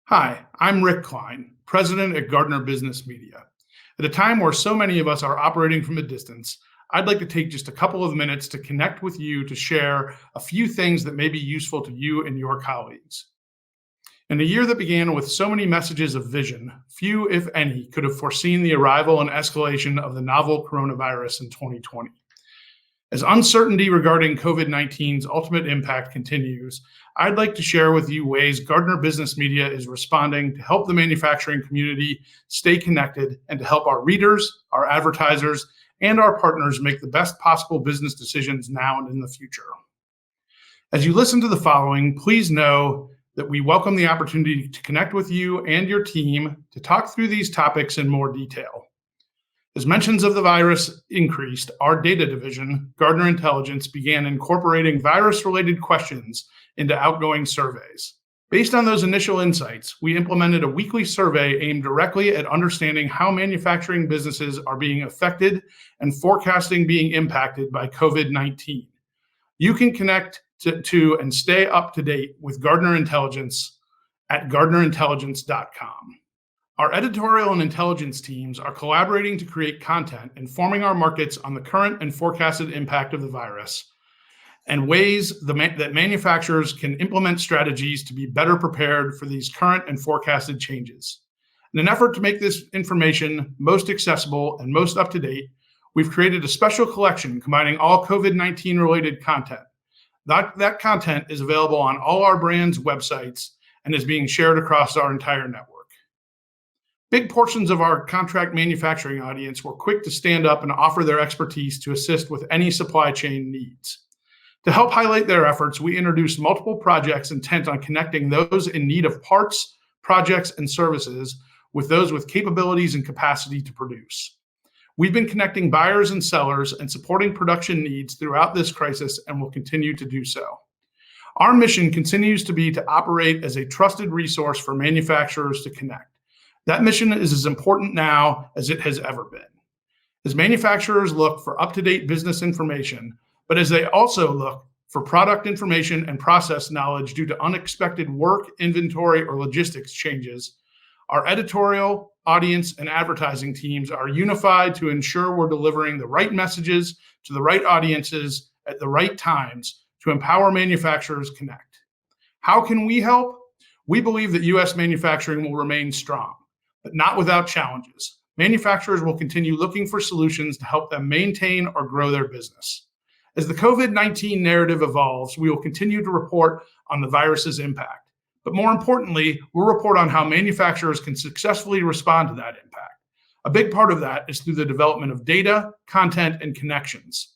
Hi, I'm Rick Klein, President at Gardner Business Media. At a time where so many of us are operating from a distance, I'd like to take just a couple of minutes to connect with you to share a few things that may be useful to you and your colleagues. In a year that began with so many messages of vision, few, if any, could have foreseen the arrival and escalation of the novel coronavirus in 2020. As uncertainty regarding COVID-19's ultimate impact continues, I'd like to share with you ways Gardner Business Media is responding to help the manufacturing community stay connected and to help our readers, our advertisers, and our partners make the best possible business decisions now and in the future. As you listen to the following, please know that we welcome the opportunity to connect with you and your team to talk through these topics in more detail. As mentions of the virus increased, our data division, Gardner Intelligence, began incorporating virus-related questions into outgoing surveys. Based on those initial insights, we implemented a weekly survey aimed directly at understanding how manufacturing businesses are being affected and forecasting being impacted by COVID-19. You can connect to and stay up to date with Gardner Intelligence at gardnerintelligence.com. Our editorial and intelligence teams are collaborating to create content informing our markets on the current and forecasted impact of the virus and ways that manufacturers can implement strategies to be better prepared for these current and forecasted changes. In an effort to make this information most accessible and most up to date, we've created a special collection combining all COVID-19 related content. That content is available on all our brands' websites and is being shared across our entire network. Big portions of our contract manufacturing audience were quick to stand up and offer their expertise to assist with any supply chain needs. To help highlight their efforts, we introduced multiple projects intent on connecting those in need of parts, projects, and services with those with capabilities and capacity to produce. We've been connecting buyers and sellers and supporting production needs throughout this crisis and will continue to do so. Our mission continues to be to operate as a trusted resource for manufacturers to connect. That mission is as important now as it has ever been. As manufacturers look for up-to-date business information, but as they also look for product information and process knowledge due to unexpected work, inventory, or logistics changes, our editorial, audience, and advertising teams are unified to ensure we're delivering the right messages to the right audiences at the right times to empower manufacturers connect. How can we help? We believe that U.S. manufacturing will remain strong, but not without challenges. Manufacturers will continue looking for solutions to help them maintain or grow their business. As the COVID-19 narrative evolves, we will continue to report on the virus's impact. But more importantly, we'll report on how manufacturers can successfully respond to that impact. A big part of that is through the development of data, content, and connections.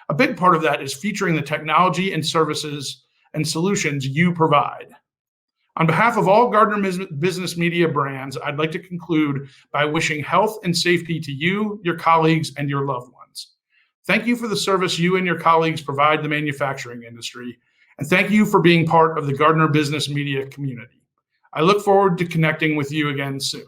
A big part of that is featuring the technology and services and solutions you provide. On behalf of all Gardner Business Media brands, I'd like to conclude by wishing health and safety to you, your colleagues, and your loved ones. Thank you for the service you and your colleagues provide the manufacturing industry, and thank you for being part of the Gardner Business Media community. I look forward to connecting with you again soon.